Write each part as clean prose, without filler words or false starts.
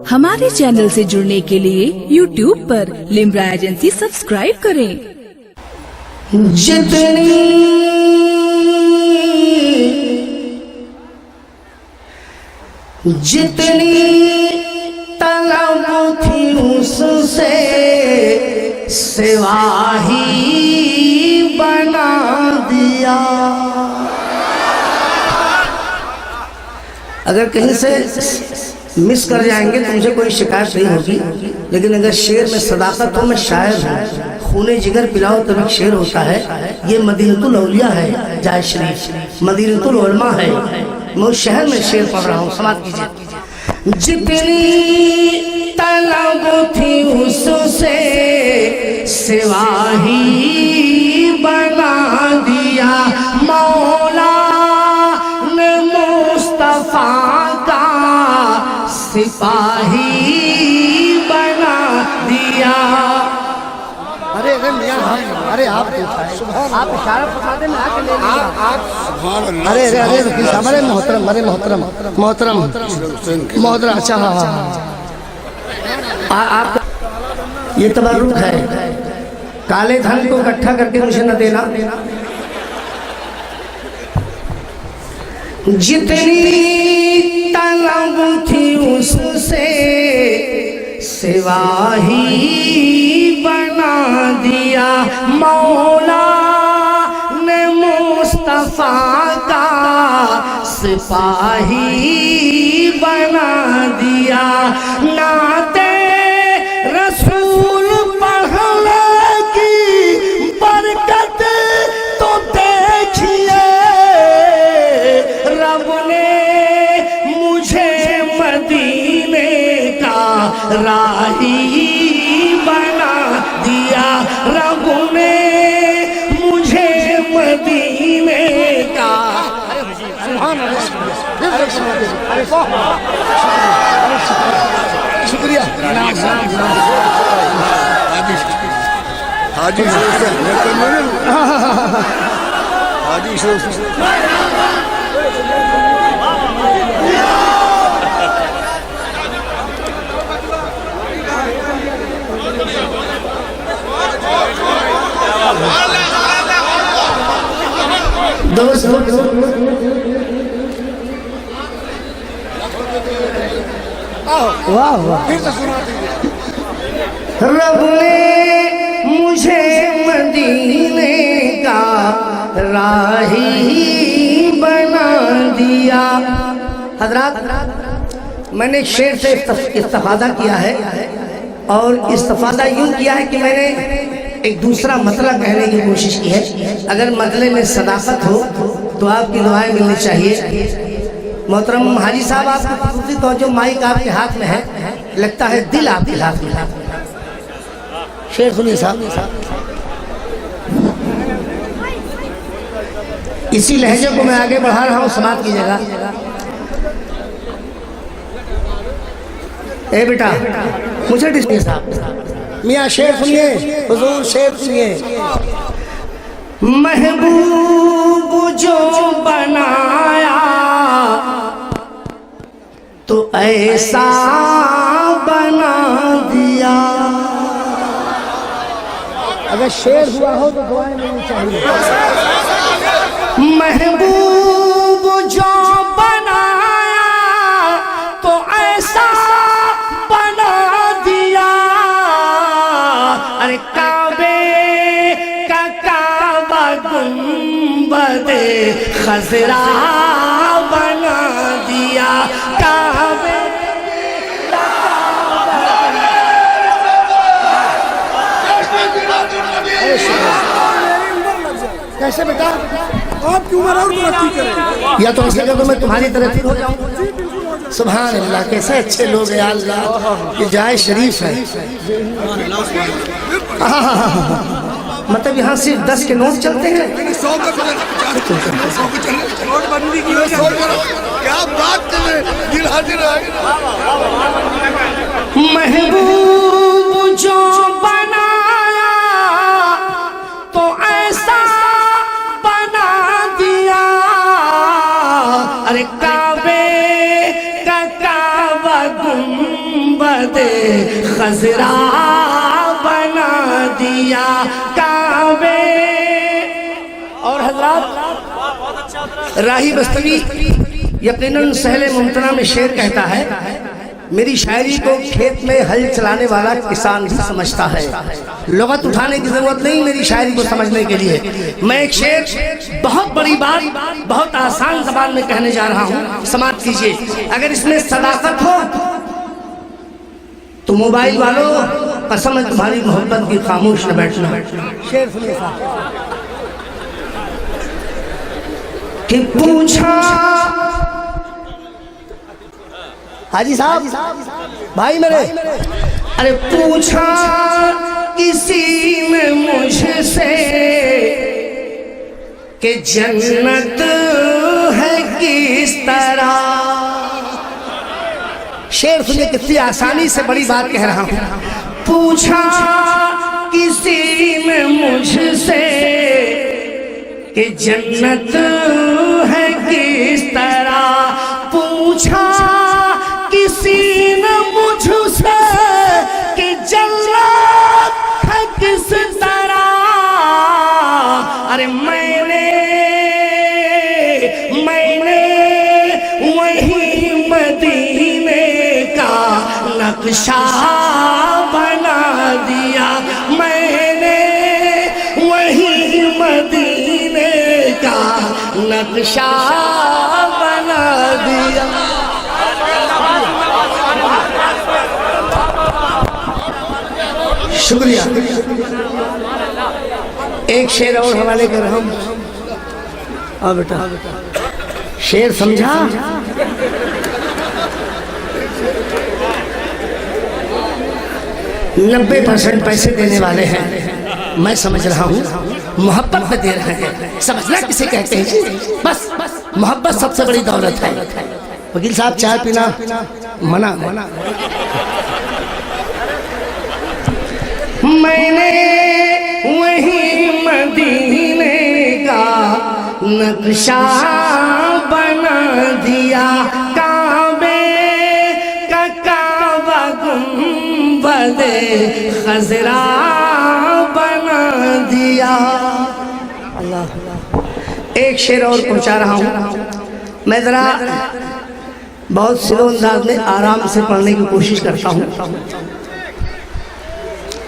हमारे चैनल से जुड़ने के लिए YouTube पर लिम्रा एजेंसी सब्सक्राइब करें। जितनी तलब थी उससे सिवा ही बना दिया। अगर कहीं से मिस कर जाएंगे तो मुझे कोई शिकायत नहीं होगी, लेकिन अगर शेर में सदाकत हो मैं शायर हूँ। खूने जिगर पिलाओ तब एक शेर होता है। ये मदीनतुल औलिया है, जाए शरीफ मदीनतुल उलमा है। मैं उस शहर में शेर पढ़ रहा हूँ, समाप्त कीजिए। जितनी तलब थी उससे सिवा ही बना दिया। मौला ने मुस्तफा का सिपाही बना दिया। अरे मियां, अरे आप इशारा पकड़ा दें, मैं आके ले लूंगा। अरे वकील साहब, अरे मोहतरम अच्छा हाँ आप ये तबर्रुक है, काले धन को इकट्ठा करके मुझे न देना। जितनी तलब थी उससे सिवा ही बना दिया। मौला ने मुस्तफा का सिपाही बना दिया। नाते रसूल पढ़ने की बरकत तो देखिए, रब ने मुझे मदीने का राही बना दिया। रब ने मुझे मदीने का शुक्रिया। हाजी दोस्त वाह वाह, फिर से सुना दीजिए। रब ने मुझे मदीने का राही बना दिया। हजरात, मैंने एक शेर से इस्तिफादा किया है, और इस्तिफादा यूं किया है कि मैंने एक दूसरा मतलब कहने की कोशिश की है। अगर मतले में सदाकत हो तो आपकी दुआएं मिलनी चाहिए। मोहतरम हाजी साहब, आपकी खुसूसी तवज्जो, माइक आपके हाथ में है, लगता है दिल आपके हाथ में है। शेर सुनिए साहब। इसी लहजे को मैं आगे बढ़ा रहा हूँ, समाप्त कीजिएगा। ए बेटा, मुझे डिस्मिस साहब। मियाँ शेर सुनिए, हुजूर शेर सुनिए। महबूब जो बनाया तो ऐसा बना दिया। अगर शेर हुआ हो तो दुआएं मिलनी चाहिए। महबूब जो बनाया तो ऐसा बना दिया। अरे काबे का काबा गुंबदे खजरा बना दिया। काबे कैसे बेटा, आपकी उम्र और तरक्की करे, या तो ऐसे तो मैं तुम्हारी तरफ ही हो जाऊं। सुभान अल्लाह, कैसे अच्छे लोग हैं अल्लाह, ये जाए शरीफ है। मतलब यहाँ सिर्फ 10 के नोट चलते हैं। नोटबंदी की वजह क्या बात कर रहे हैं। महबूब जो बनाया तो ऐसा बना दिया। अरे काबे गुंबदे खजरा बना दिया काबे। और हजरात राही बस्तवी यकीनन सहले मुमतना में शेर कहता है, मेरी शायरी को खेत में हल चलाने वाला किसान भी समझता है। लुगत उठाने की जरूरत नहीं मेरी शायरी को समझने के लिए। मैं एक शेर बहुत बड़ी बात बहुत आसान ज़बान में कहने जा रहा हूँ, समाप्त कीजिए। अगर इसमें सदाकत हो तो मोबाइल वालों कसम है तुम्हारी मोहब्बत की खामोश न बैठना। शेर सुनिए साहब कि पूछा हाजी साहब भाई मेरे, अरे पूछा किसी ने मुझसे कि जन्नत है किस तरह। शेर सुनिए कितनी आसानी से बड़ी बात कह रहा हूँ। पूछा किसी ने मुझसे कि जन्नत है किस तरह। पूछा किसी ने मुझसे कि जन्नत है किस तरह। अरे मैंने वही मदीने का नक्शा बना दिया। मैंने वही मदीने का नक्शा बना दिया। शुक्रिया। एक शेर और हवाले कर हम। हाँ बेटा शेर समझा? 90% पैसे देने वाले हैं, मैं समझ रहा हूँ मोहब्बत में दे रहे हैं। समझना किसे कहते हैं? बस मोहब्बत सबसे बड़ी दौलत है। वकील साहब चाय पीना मना। मैंने वही मदीने का नक्शा बना दिया। काबे का काबा गुंबदे खजरा बना दिया। अल्लाह। एक शेर और पहुंचा रहा हूँ मैं, जरा बहुत स्लो अंदाज में आराम से पढ़ने की कोशिश करता हूँ।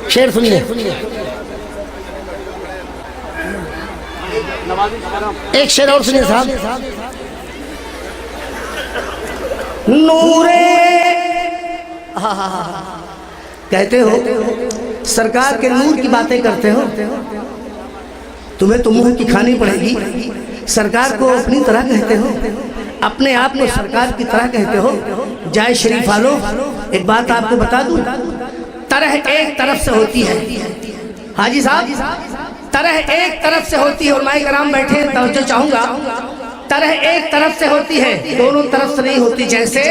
शेर सुनिए। एक शेर और सुनिए साहब। नूरे कहते हो, सरकार के नूर की बातें करते हो, तुम्हें तो मुंह की खानी पड़ेगी। सरकार को अपनी तरह कहते हो, अपने आप को सरकार की तरह कहते हो। जय शरीफ वालों, एक बात आपको बता दूं, तरह एक तरफ से होती है। हाजी साहब, तरह एक तरफ से होती है। उलमाए कराम बैठे हैं, तवज्जो चाहूंगा। तरह एक तरफ से होती है, दोनों तरफ से नहीं होती। जैसे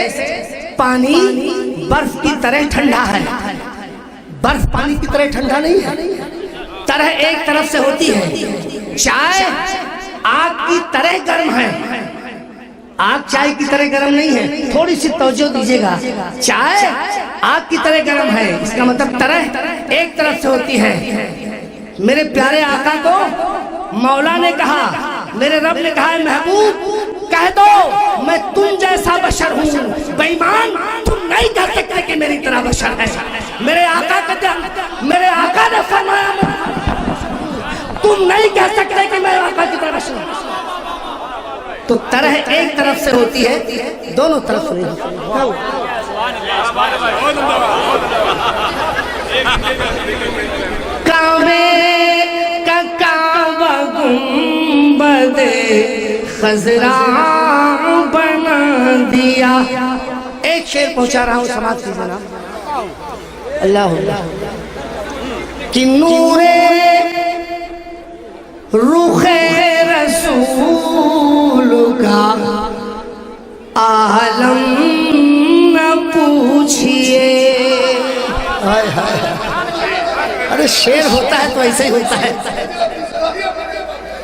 पानी बर्फ की तरह ठंडा है, बर्फ पानी की तरह ठंडा नहीं है। तरह एक तरफ से होती है। चाय आग की तरह गर्म है, आग चाय की तरह गर्म नहीं है। थोड़ी सी तवज्जो दीजिएगा। चाय आग की तरह गर्म है, इसका मतलब तरह एक तरफ से होती है। मेरे प्यारे आका को मौला ने कहा, मेरे रब ने कहा, महबूब कह दो मैं तुम जैसा बशर हूँ। बेईमान तुम नहीं कह सकते कि मेरी तरह बशर है। मेरे आका ने फरमाया तुम नहीं कह सकते कि मैं आका की तरह बशर हूँ। तो तरह एक तरफ से होती है, दोनों तरफ से नहीं। काबे का काबा गुंबदे खजरा बना दिया। एक शेर पहुंचा रहा हूँ, समाज की जना। अल्लाह कि नूरे रुखे रसूल का आलम न पूछिए। अरे शेर होता है तो ऐसे ही होता है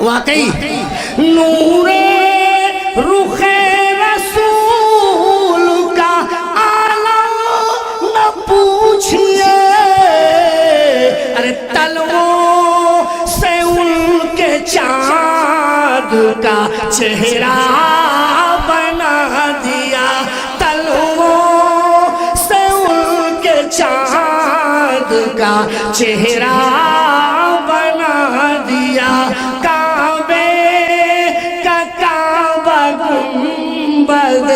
वाकई। नूरे रुखे रसूल का आलम न चेहरा बना दिया, तलवों से उनके चाँद का चेहरा बना दिया, काबे का काबा गुंबद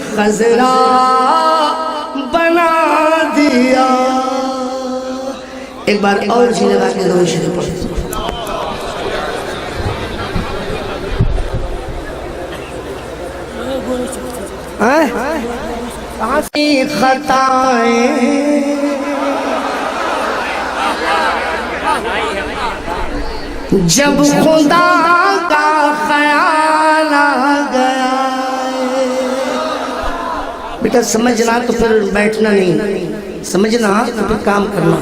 खजरा बना दिया। एक बार और जी लगा के दो शरीफ पढ़े। कहाँ से खताएं जब खुदा का ख्याल आ गया। बेटा समझना तो फिर बैठना नहीं, समझना तो फिर काम करना।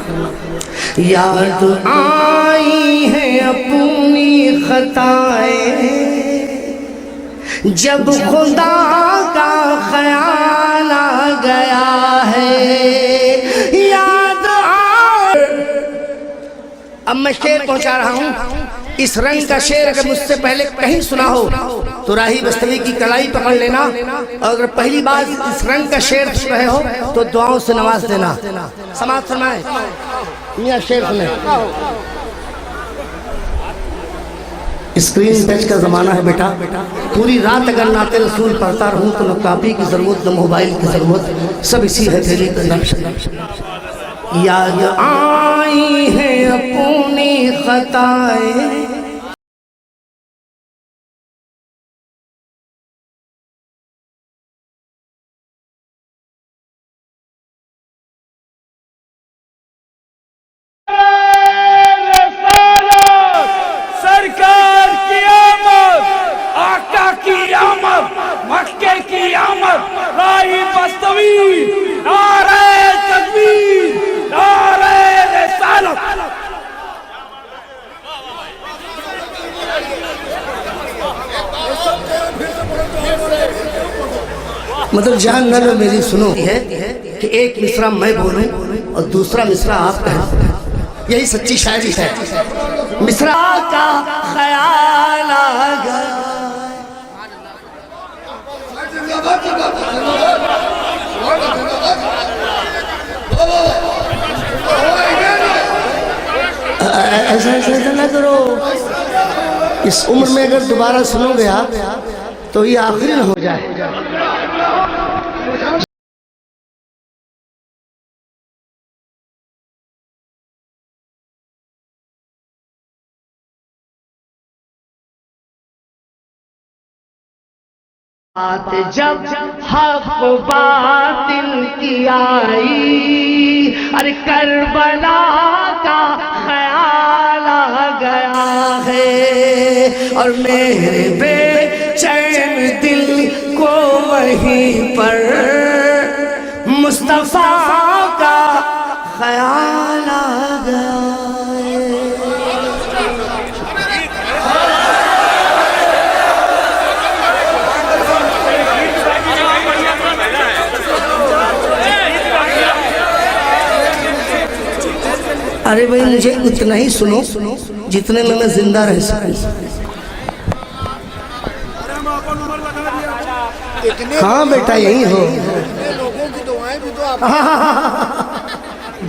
याद आई है अपनी खताएं जब खुदा का ख्याल आ गया है, याद आ। अब मैं शेर पहुंचा रहा हूं। इस रंग का शेर अगर मुझसे पहले कहीं सुना हो तो राही बस्तवी की कलाई पकड़ लेना, और अगर पहली बार इस रंग का शेर सुन रहे हो तो दुआओं से नवाज देना। समाज फरमाए मियां शेर सुने। स्क्रीन टच का जमाना है बेटा, पूरी रात अगर नाते रसूल पढ़ता रहूं तो न कॉपी की जरूरत न मोबाइल की जरूरत, सब इसी हथेली के अंदर। याद आई है अपनी खताएं मक्के की आमद, राही बस्तवी, नारे तकबीर, नारे रिसालत। मतलब जान न लो मेरी सुनो है कि एक मिसरा मैं बोलूं और दूसरा मिसरा आप कहें, यही सच्ची शायरी है। मिसरा का ख्याल आ गया। ऐसा ना करो, इस उम्र में अगर दोबारा सुनोगे आप तो ये आखिरी न हो जाए। बात जब हक बातिल की आई, अरे करबला का ख्याल आ गया है, और मेरे बेचैन दिल को वहीं पर मुस्तफा का ख्याल आ गया। अरे भाई मुझे उतना ही सुनो जितने में मैं जिंदा रह सकूं। हाँ बेटा यही हो।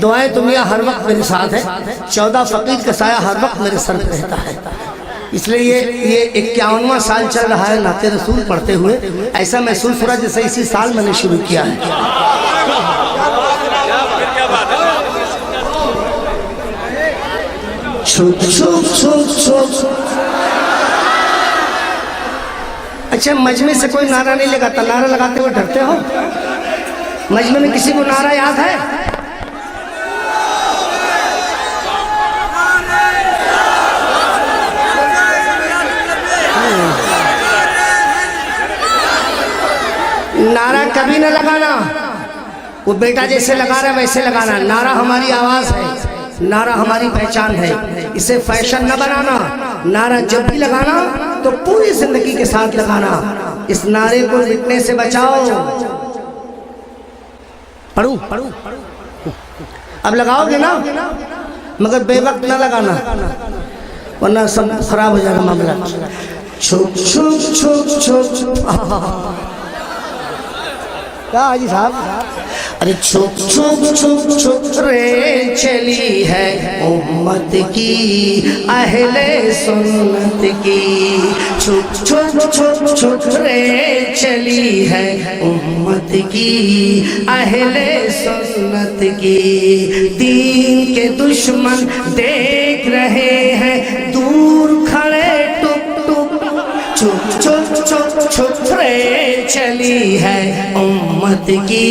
दुआएं तुम यहाँ हर वक्त मेरे साथ है। 14 फकीर का साया हर वक्त मेरे सर पे रहता है। इसलिए ये 51वां साल चल रहा है नाते रसूल पढ़ते हुए। ऐसा महसूस हो रहा जैसे इसी साल मैंने शुरू किया है। छुप छुप छुप छुप। अच्छा मजमे से कोई नारा नहीं लगाता, नारा लगाते हुए डरते हो? मजमे में किसी को नारा याद है? नारा कभी न लगाना, वो बेटा जैसे लगा रहा है वैसे लगाना। नारा हमारी आवाज है, नारा हमारी पहचान है, इसे फैशन न बनाना। नारा जब भी लगाना तो पूरी जिंदगी के साथ लगाना। इस नारे को मिटने से बचाओ। पढ़ू पढ़ू अब लगाओगे ना, मगर बेवक्त न लगाना वरना सब खराब हो जाएगा मामला। छुप छुप छुप छुप क्या हाजी साहब? अरे छुप छुप छुप छुप रे चली है उम्मत की अहले सुन्नत की। छुप छुप छुप छुप रे चली है उम्मत की अहले सुन्नत की। दीन के दुश्मन देख रहे हैं दूर खड़े टुक टुक। छुप छुप छुप छुप रे चली है उम्मत की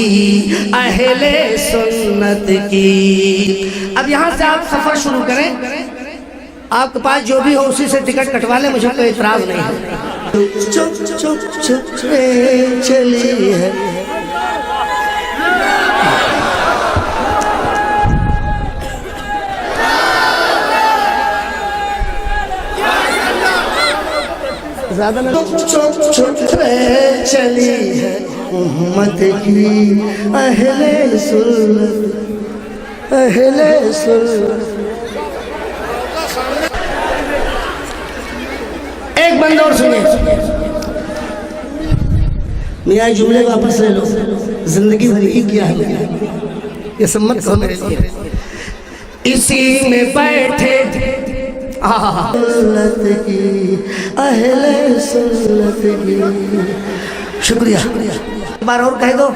अहले सुन्नत की। अब यहाँ से आप सफर शुरू करें, आपके पास जो भी हो उसी से टिकट कटवा ले, मुझे कोई इतराज नहीं है। छुप छुप छुप छुप रे चली है। ज्यादा ना छुप छुप छुप रे चली है उम्मत की अहले सुन्नत अहले सुन्नत। एक बंद और सुनिए, मियाँ जुमले वापस ले लो। जिंदगी भर ही किया है ये सम्मत को मेरे लिए। इसी में बैठे सुन्नत की अहले सुन्नत की। शुक्रिया। एक बार और कह दो, अब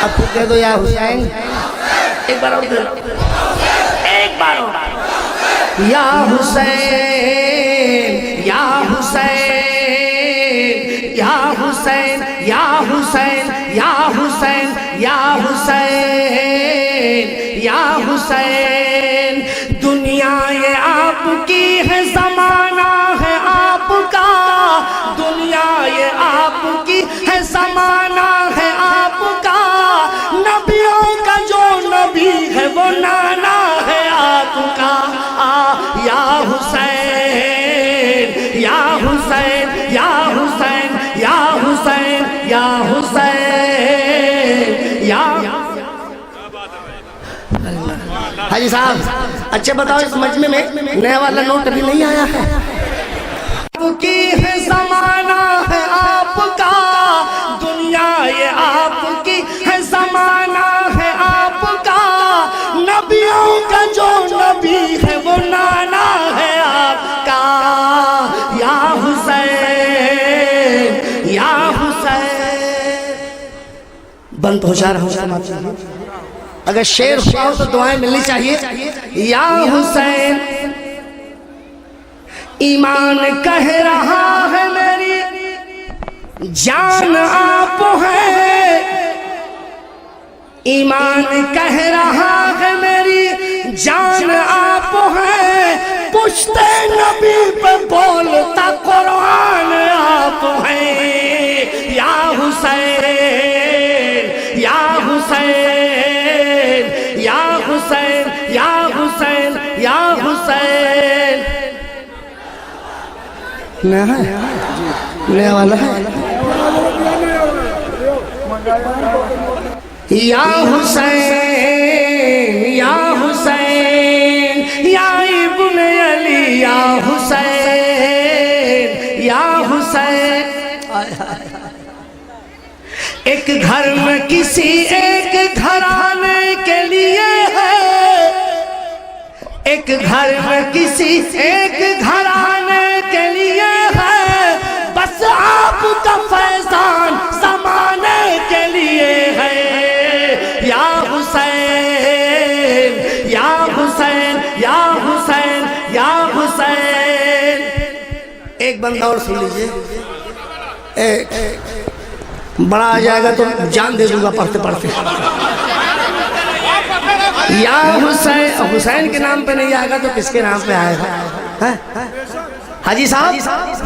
फिर कह दो या हुसैन। एक बार और कह दो, एक बार और। या हुसैन या हुसैन या हुसैन या हुसैन या हुसैन या हुसैन या हुसैन। दुनिया ये आपकी है, जमाना है आपका। दुनिया ये आपकी है, जमाना है आपका। नबियों का जो नबी है वो नाना है आपका। या हुसैन या हुसैन या हुसैन या हुसैन या हुसैन या। हाजी साहब अच्छा बताओ, इस मजमे में नया वाला नोट अभी नहीं आया है? आपकी है, जमाना है आपका। दुनिया ये आपकी है, जमाना है आपका। नबियों का जो नबी है वो नाना है आपका। या हुसैन या हुसैन। बंद हो जा रहा हूँ, अगर शेर हुआ हो तो दुआएं मिलनी चाहिए। या हुसैन ईमान कह रहा है मेरी जान आप हैं। ईमान कह रहा है मेरी जान आप हैं। पुश्ते नबी पे बोलता कुरान आप हैं। या हुसैन या हुसैन या हुसैन या हुसैन या हुसैन। नया है, नया वाला है। या हुसैन या हुसैन या इब्न अली या हुसैन या हुसैन। एक घर में किसी एक घराने के लिए है। एक घर में किसी एक घराने के लिए है। बस आपका फैजान ज़माने के लिए है। या हुसैन या हुसैन या हुसैन या हुसैन। एक बंदा और सुन लीजिए, बड़ा आ जाएगा तो जान दे दूंगा पढ़ते पढ़ते। या हुसैन, हुसैन के नाम पे नहीं आएगा तो किसके नाम पे आएगा? हाजी साहब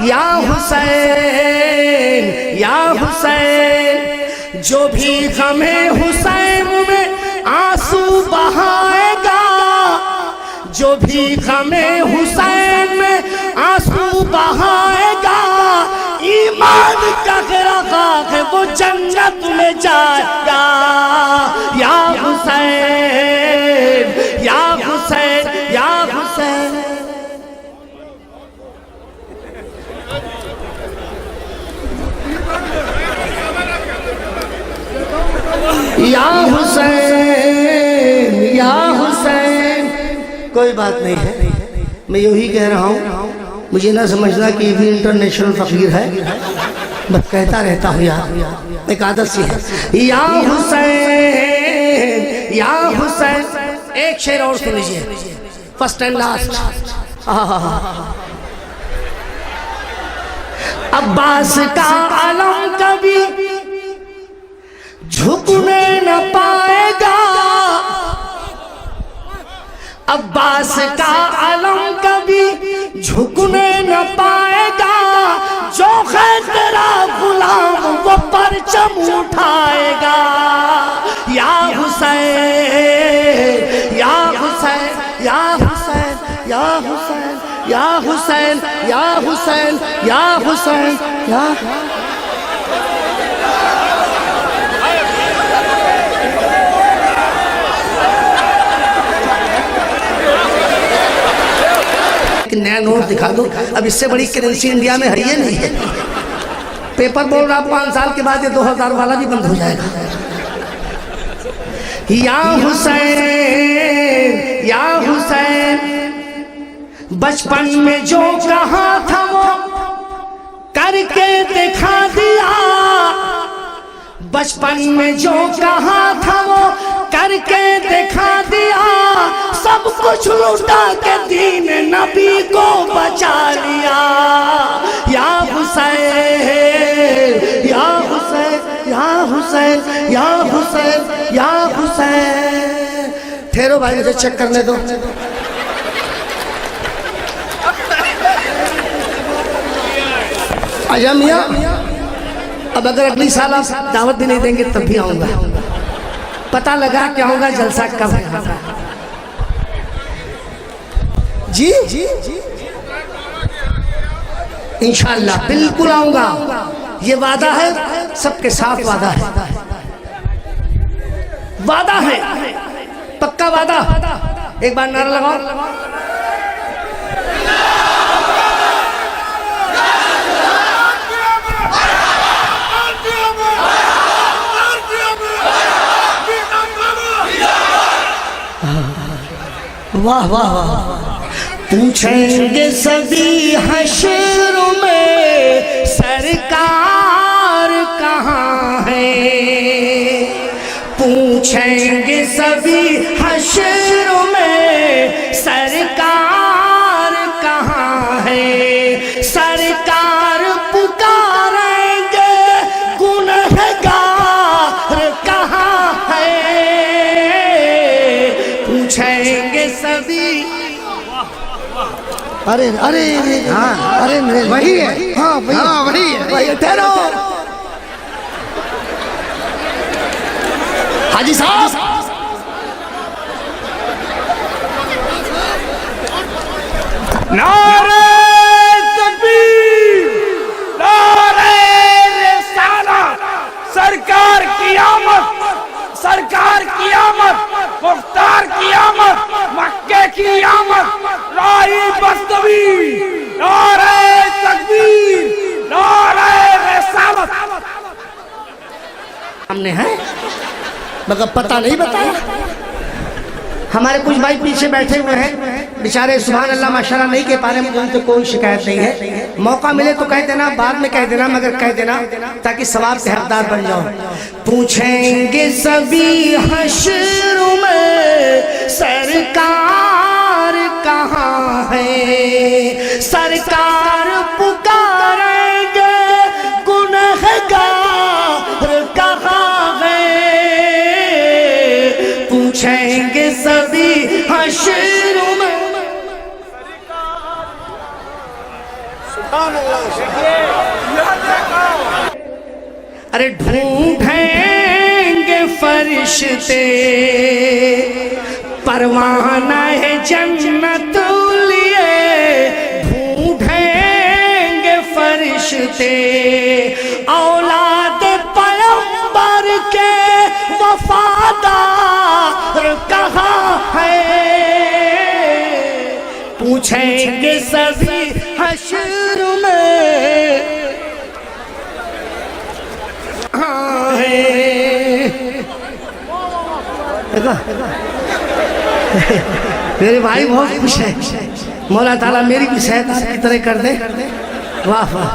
या हुसैन या हुसैन। जो भी गमे हुसैन में आंसू बहाएगा। जो भी गमे हुसैन में आंसू बहाएगा। ईमान का गिरा है वो जन्नत में जाएगा। या हुसैन या हुसैन या हुसैन। या हुसैन या हुसैन। कोई बात नहीं है, मैं यही कह रहा हूँ, मुझे ना समझना कि ये भी इंटरनेशनल फकीर है, बस कहता रहता हूँ यार, एक आदत सी है। या हुसैन या हुसैन। एक शेर और सुन लीजिए, फर्स्ट एंड लास्ट। अब्बास का आलम कभी झुकने न पाएगा, अब्बास का आलम कभी झुकने न पाएगा, जो है तेरा गुलाम वो परचम उठाएगा। या हुसैन या हुसैन या हुसैन या हुसैन या हुसैन या हुसैन या हुसैन या नया नोट दिखा दो। अब इससे बड़ी करेंसी इंडिया में है ही नहीं है। पेपर बोल रहा 5 साल के बाद ये 2000 वाला भी बंद हो जाएगा। या हुसैन या हुसैन, बचपन में जो कहा था वो करके दिखा दिया, बचपन में जो कहा था वो करके दिखा दिया, सब कुछ लुटा के दीन नबी को बचा लिया। या हुसैन या हुसैन या हुसैन या हुसैन या हुसैन। ठहरो भाई, मुझे चेक करने दो। आजा मियां, अब अगर अगली साल आप दावत भी नहीं देंगे तब भी आऊंगा। पता लगा क्या होगा, जलसा कब है। जी इंशाअल्लाह बिल्कुल आऊंगा, ये वादा है, सबके साथ वादा है, वादा है, पक्का वादा। एक बार नारा लगाओ। वाह वाह वाह। पूछेंगे सभी हश्र में सरकार कहाँ है, पूछेंगे सभी हश्र में सरकार कहाँ है, सरकार पुकारेंगे गुनहगार कहाँ है, पूछेंगे सभी। अरे अरे हाँ, अरे वही है, हाँ वही है, वही है। ठहरो हाजी साहब, नारे तकबीर, नारे रिसालत, सरकार की आमद, सरकार की आमद, मुख्तार की आमद, मक्के की आमद, राही बस्तवी, नारे तकबीर, नारे रिसालत। हमने है मगर पता नहीं बताया। हमारे कुछ भाई पीछे बैठे हुए हैं, बेचारे सुभान अल्लाह माशाल्लाह नहीं कह पा रहे, मुझे उनसे कोई शिकायत नहीं है। मौका मिले तो कह देना, बाद में कह देना, मगर कह देना ताकि सवाब के हकदार बन जाओ। पूछेंगे सभी हश्र में सरकार कहाँ है, सरकार पुकारेंगे गुनहगार कहाँ है, पूछेंगे सभी हश्र में। अरे ढूंढेंगे फरिश्ते परवाना है जन्नत लिए, ढूंढेंगे फरिश्ते औलाद पैगंबर के वफादार कहाँ है, पूछेंगे सभी हश्र में। देखो मेरे भाई बहुत खुश है, मौला ताला मेरी भी सेहत आपकी तरह कर दे। वाह वाह।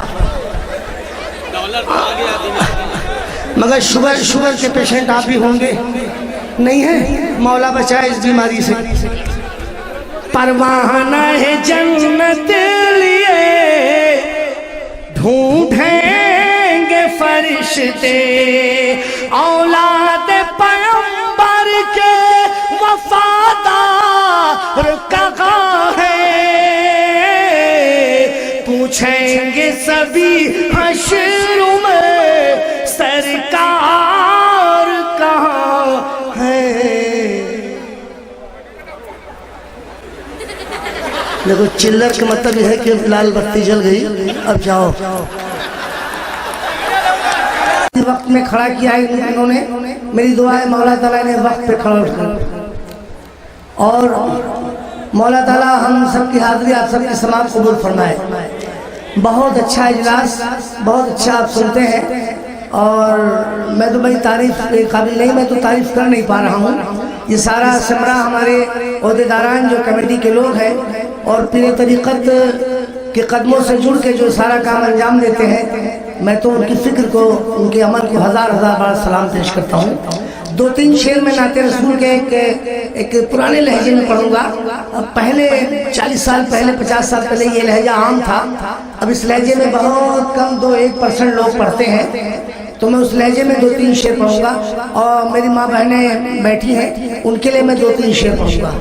मगर शुगर के पेशेंट आप भी होंगे, नहीं है? मौला बचाए इस बीमारी से। परवाना है जन्नत लिए ढूंढेंगे फरिश्ते, औलाद पैगंबर के वफादार कहाँ है, पूछेंगे सभी हश्र में सरकार कहाँ है। देखो चिल्लर का मतलब यह है कि लाल बत्ती जल गई, अब जाओ। वक्त में खड़ा किया है इन्होंने, मेरी दुआ है मौला ताला ने वक्त पे खड़ा उठा, और मौला ताला हम सबकी हाजिरी आप सबके समाज कबूल फरमाए। बहुत अच्छा इजलास, बहुत अच्छा आप सुनते हैं, और मैं तो भाई तारीफ के काबिल नहीं, मैं तो तारीफ कर नहीं पा रहा हूँ। ये सारा समरा हमारे ओहदेदारान जो कमेटी के लोग हैं और पीर तरीक़त के कदमों से जुड़ के जो सारा काम अंजाम देते हैं, मैं तो उनकी फिक्र को, उनके अमल को हज़ार बार सलाम पेश करता हूँ। 2-3 शेर में नाते रसूल के एक पुराने लहजे में पढ़ूंगा। पहले 40 साल पहले, 50 साल पहले ये लहजा आम था, अब इस लहजे में बहुत कम 2-1% लोग पढ़ते हैं, तो मैं उस लहजे में 2-3 शेर पढ़ूंगा। और मेरी माँ बहनें बैठी हैं, उनके लिए मैं 2-3 शेर पढ़ूंगा।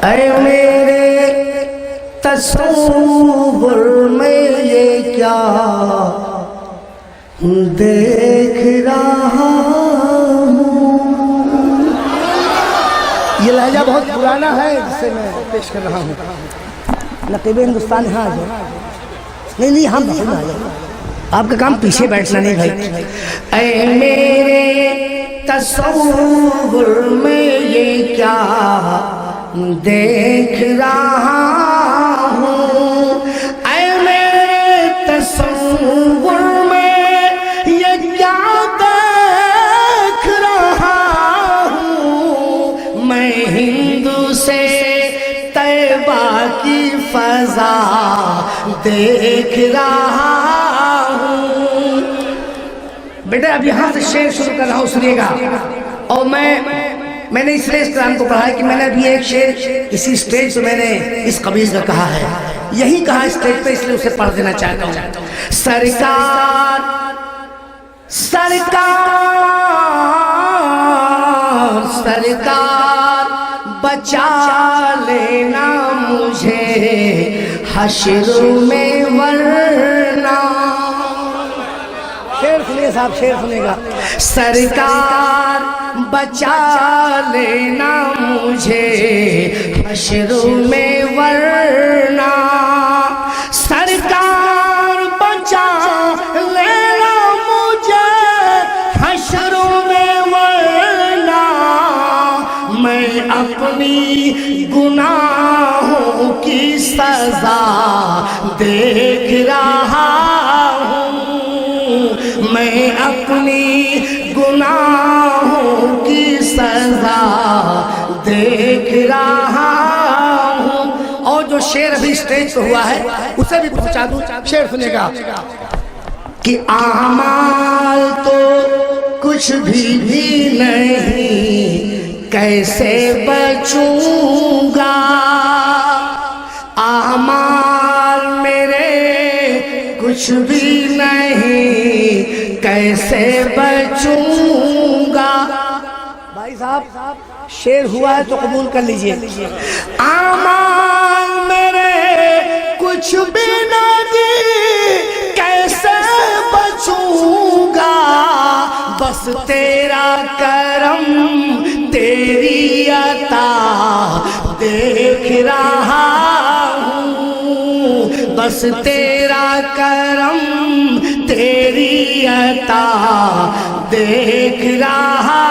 अरे मेरे तस्वुर में ये क्या देख रहा हूँ। ये लहजा बहुत पुराना है जिससे मैं पेश कर रहा हूँ। नकीब हिंदुस्तान यहाँ आ जाओ। नहीं हम नहीं आ जाओ, आपका काम पीछे बैठना नहीं भाई। ऐ मेरे तस्वुर में ये क्या देख रहा हूँ, ऐ मेरे तस्वुर में ये क्या देख रहा हूँ। मैं हिंदू से तैबा की फजा देख रहा हूँ। बेटा अब यहाँ से शेर शुरू कर रहा हूँ, सुनिएगा। और मैंने इसलिए इस कलाम को पढ़ा है कि मैंने अभी एक शेर इसी स्टेज पे मैंने इस कबीर का कहा है, यही कहा स्टेज पे, इसलिए उसे पढ़ देना चाहता हूँ। सरकार सरकार सरकार बचा लेना मुझे हश्र में वरना। शेर सुनिए साहब, शेर सुनिएगा। सरकार बचा लेना मुझे हश्र में वरना, सरकार बचा लेना मुझे हश्र में वरना। मैं अपनी गुनाहों की सजा देख रहा हूँ, मैं अपनी गुनाहों की सजा देख रहा हूँ। और जो शेर अभी स्टेज पे हुआ है उसे भी पहुंचा दूं। शेर सुनेगा कि आमाल तो कुछ भी नहीं, कैसे बचूंगा। आमाल मेरे कुछ भी नहीं, कैसे बचूंगा। भाई साहब शेर हुआ है तो कबूल कर लीजिए। आमाल मेरे कुछ भी नहीं, कैसे बचूंगा। बस तेरा करम तेरी अता देख रहा हूँ, बस तेरा करम तेरी अता देख रहा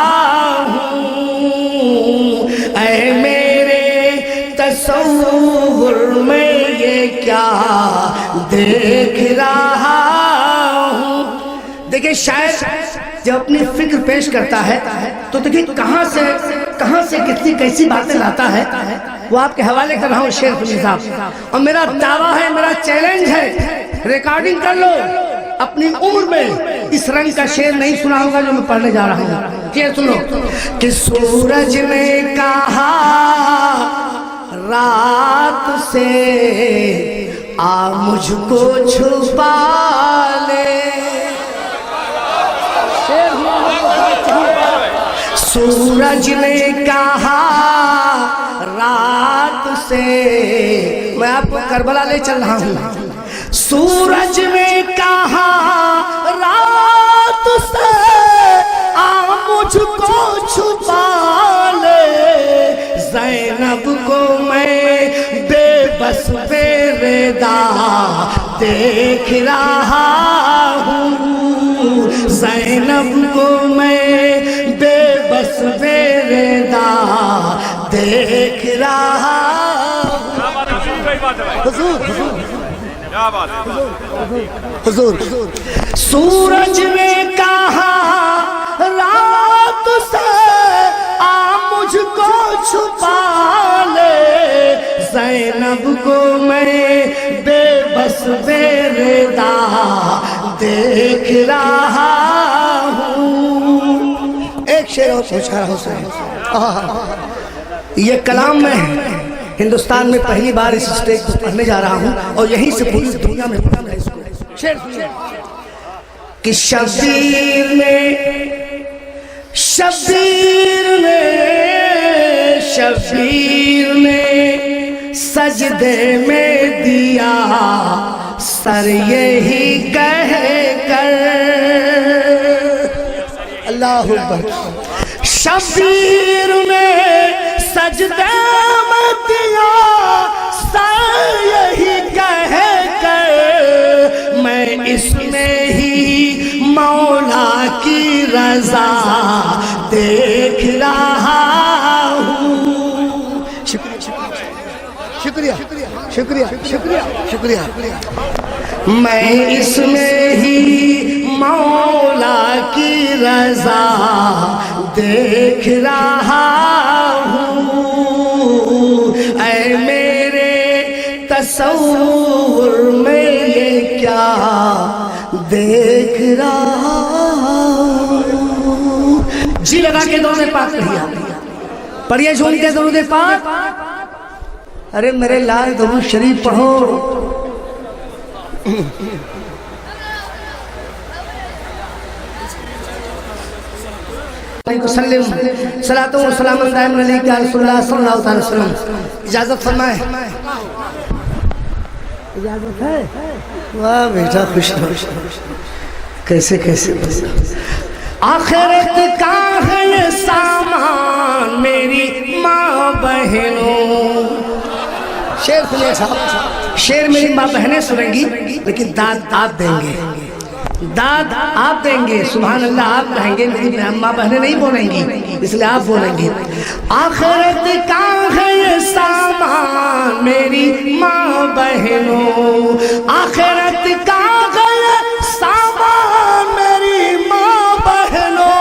हूँ। ऐ मेरे तसव्वुर में ये क्या देख रहा हूँ। देखिए शायद जब अपनी फिक्र पेश करता है तो देखिए कहाँ से कितनी कैसी बातें लाता है, वो आपके हवाले कर रहा हूँ शेर फुली साहब। और मेरा दावा है, मेरा चैलेंज है, रिकॉर्डिंग कर लो, अपनी उम्र में इस रंग का शेर नहीं सुना होगा जो मैं पढ़ने जा रहा हूँ। शेर सुनो कि सूरज ने कहा रात से आ मुझको छुपा ले, सूरज ने कहा रात से, मैं आपको करबला ले चल रहा हूँ। सूरज ने कहा रात से आ मुझको छुपा ले, ज़ैनब को मैं बेबस बेरेदा देख रहा हूँ, ज़ैनब को मैं बेबस बेरेदा देख रहा हुजूर। सूरज ने कहा रात से आ मुझको छुपा ले, ज़ैनब को मैं बेबस बेरेदा देख रहा हूँ। एक शेर और पूछ रहा हूँ। ये कलाम मैं हिंदुस्तान में पहली बार इस स्टेज पर पढ़ने जा रहा हूँ और यहीं से पूरी दुनिया में पढ़ा है इसको। शेर कि शब्बीर ने सजदे में दिया सर यही कह कर, अल्लाहु अकबर। शब्बीर ने सजदे में दिया सर यही कह कर, मैं इसमें ही मौला की रजा देख रहा हूँ। शुक्रिया शुक्रिया शुक्रिया शुक्रिया। मैं इसमें ही मौला की रजा देख रहा हूँ। ऐ मेरे तसव्वुर में ये क्या देख रहा हूँ। जी लगा के दरूद पाक पढ़िए, झूम के दरूद पाक। अरे मेरे लाल दरूद शरीफ पढ़ो। सलातो व सलाम अलैका रसूलुल्लाह सल्लल्लाहु अलैहि वसल्लम। इजाजत फरमाए। इजाजत है? वाह बेटा खुश रहो। कैसे कैसे आखिरत का है ये सामान मेरी माँ बहनों। शेर सुनिए साहब। शेर मेरी माँ बहनें सुनेंगी लेकिन दाद आप देंगे, दाद आप देंगे। सुभान अल्लाह आप कहेंगे, मेरी माँ बहनें नहीं बोलेंगी, इसलिए आप बोलेंगे। आखिरत का है ये सामान मेरी माँ बहनों, आखिरत का है ये सामान मेरी माँ बहनों,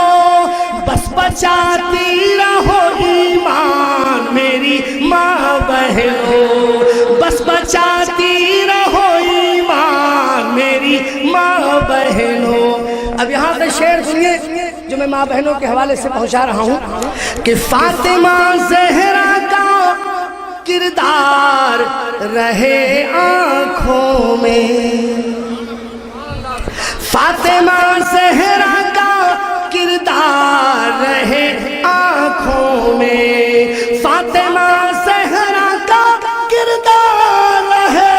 बस बचाती रहो ईमान मेरी माँ बहनों, बस बचाती रहो ईमान मेरी माँ बहनों। अब यहाँ से शेर सुनिए जो मैं माँ बहनों के हवाले से पहुँचा रहा हूँ कि फातिमा ज़हरा का किरदार रहे आँखों में, फातिमा ज़हरा का किरदार रहे आँखों में, फातिमा ज़हरा का किरदार रहे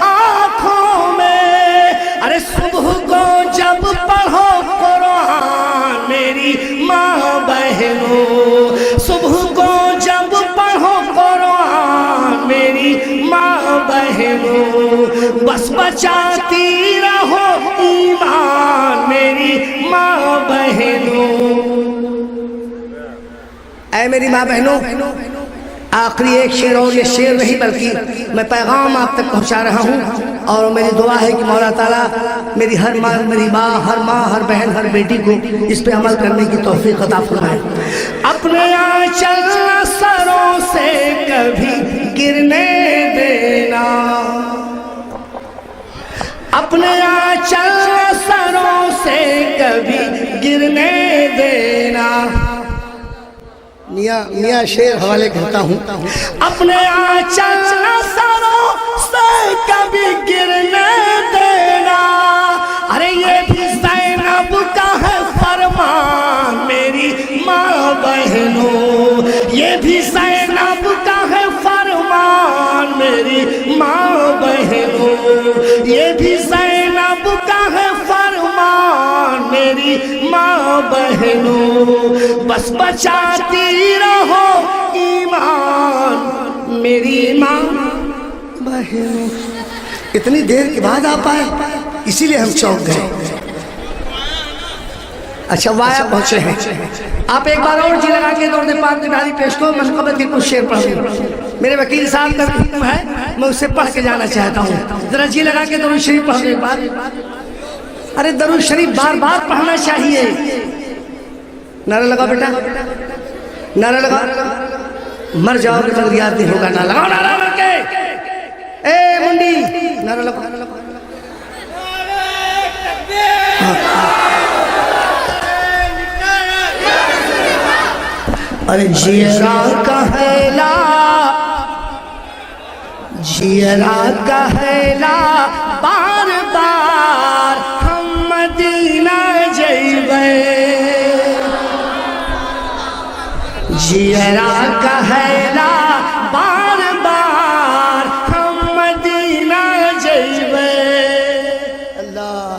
आँखों में। अरे सुबह को जब पढ़ो कुरान मेरी माँ बहनों, सुबह को जब पढ़ो कुरान मेरी माँ बहनों, बस बचाती रहो ईमान मेरी माँ बहनों। ऐ मेरी माँ बहनों, आखिरी एक शेर, और ये शेर नहीं बल्कि मैं पैगाम आप तक पहुंचा रहा हूं। और मेरी दुआ है कि मौला ताला मेरी हर माँ, हर बहन, हर बेटी को इस पे अमल करने की तौफीक अता फरमाए। अपने आंचल सरों से कभी गिरने देना, अपने आंचल सरों से कभी गिरने देना। मियाँ शेर हवाले करता हूँ। अपने आंचल सरों से कभी गिरने देना। अरे ये भी ज़ैनब का है फरमान मेरी माँ बहनों, ये भी ज़ैनब का है फरमान मेरी माँ बहनों, ये भी ज़ैनब का है फरमान मेरी माँ बहनों। बस बचाती रहो ईमान मेरी माँ बहनों। इतनी देर के बाद आप आए, इसीलिए हम चौंक गए। अच्छा वाया पहुंचे हैं आप, एक बार और जी लगा के दौड़ पाक निराली पेश को मनक़बत के कुछ शेर पढ़। मेरे वकील साहब का हुक्म है, मैं उससे पढ़ के जाना चाहता हूँ। जरा जी लगा के दरूद शरीफ पढ़ एक बार। अरे दरूद शरीफ बार बार पढ़ना चाहिए। नारा लगा बेटा, नारा लगा। मर जाओगे तो याद नहीं होगा। ना लगाओ नारा लगा के, ए मुंडी नारा लगा। अरे जियरा कहला, जियरा कहला बार बार हम मदीना जइबे। जियरा कहला बार बार हम मदीना जइबे। अल्लाह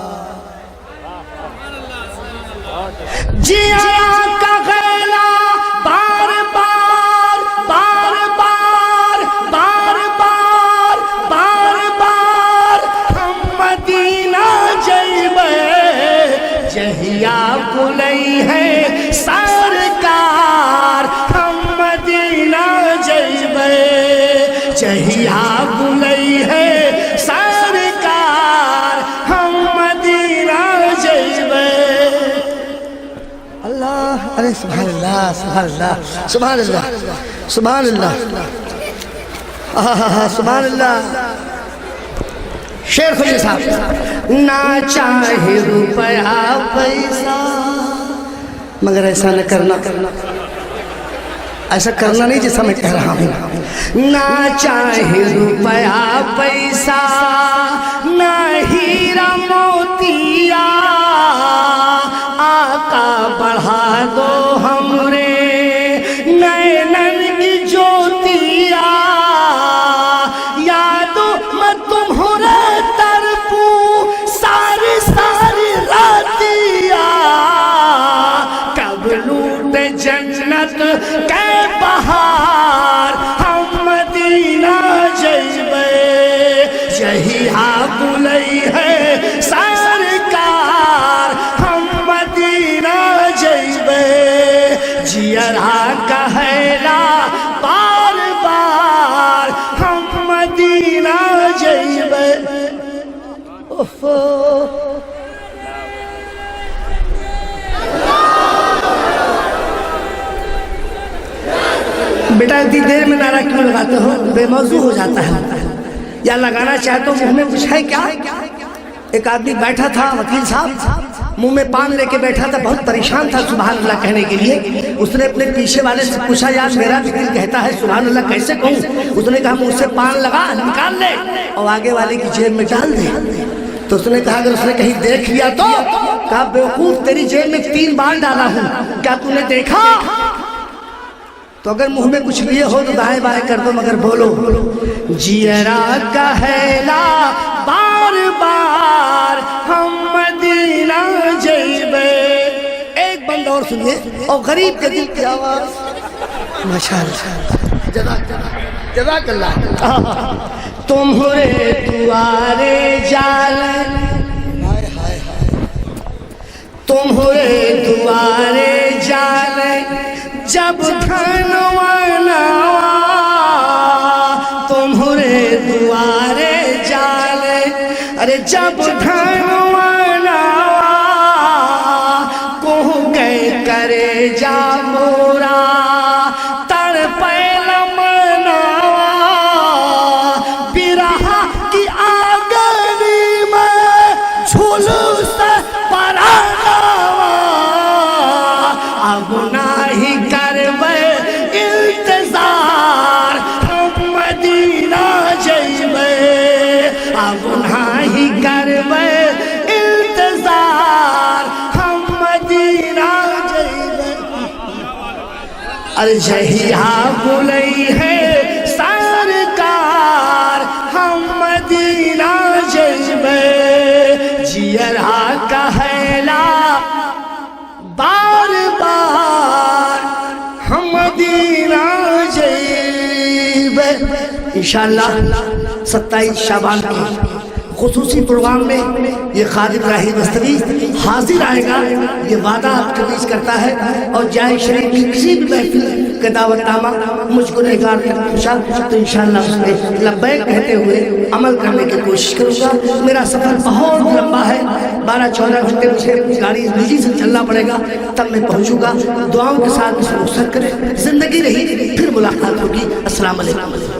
जियरा कहला बार बार बार बार बार बार बार बार हम मदीना जइबे। जहिया बुलई है सरकार हम मदीना जइबे। जहिया बुलई है सरकार हम मदीना जइबे। अल्लाह, अरे सुभान अल्लाह, सुभान अल्लाह, सुभान अल्लाह, सुभान अल्लाह, सुभान अल्लाह। शेर खुली साहब, ना चाहे रुपया पैसा, मगर ऐसा न करना, ऐसा करना नहीं जैसा मैं कह रहा हूँ। ना चाहे रुपया पैसा, ना हीरा मोतिया, आका बढ़ा दो हमरे नैनन की ज्योतिया। यादो मैं तुम्हारे तरपू सारी सारी रातिया। कब लूट जन्नत के बहार हम मदीना जइबे। जहिया बुलई है सरकार हम मदीना जइबे। जियरा कहला बार बार हम मदीना जइबे। ओहो बेटा इतनी देर में नारा क्यों लगाते हो? बेमौजू हो जाता है। या लगाना चाहते हो मुंह में कुछ है क्या? एक आदमी बैठा था, वकील साहब मुंह में पान लेके बैठा था, बहुत परेशान था सुभान अल्लाह कहने के लिए। उसने अपने पीछे वाले से पूछा, यार मेरा वकील कहता है सुभान अल्लाह कैसे कहूँ? उसने कहा मुंह से पान लगा, निकाल ले और आगे वाले की जेब में डाल दे। तो उसने कहा अगर उसने कहीं देख लिया तो? कहा बेवकूफ तेरी जेब में 3 बार डाला हूँ, क्या तूने देखा? तो अगर मुंह में कुछ लिए हो तो दाएं बाएं कर दो, मगर बोलो। जियरा कहला बार बार हम मदीना जइबे। एक बंद और सुनिए, और गरीब के दिल की आवाज। माशाअल्लाह, जज़ाकल्लाह। तुम्हारे दुआरे जाल, तुम्हारे दुआरे जाल, जब धनवा जब धनवाना को गए करे जा मोरा तड़पे मनावा बिरहा की आगनी में झुलूस परानावा अब नाही करबे इंतजार हम मदीना जइबे अब नाही करबे इंतजार हम मदीना जइबे अरे जहिया बुलई है सरकार हम मदीना जइबे जियरा कहेला बार बार हम मदीना जइबे। इंशाअल्लाह 27 शाबान की खुसूसी प्रोग्राम में ये खादिम राही दस्तगी हाजिर आएगा, ये वादा आपके बीच करता है। और जाए शरीफ की किसी भी महफिल का दावतनामा मुझको रहेगा तो इंशाअल्लाह उसमें लब्बैक कहते हुए अमल करने की कोशिश करूँगा। मेरा सफ़र बहुत लंबा है, 12-14 घंटे मुझे गाड़ी निजी से चलना पड़ेगा, तब मैं पहुँचूँगा। दुआओं के साथ इसे रुखसत करें। जिंदगी रही फिर मुलाकात होगी। अस्सलाम वालेकुम।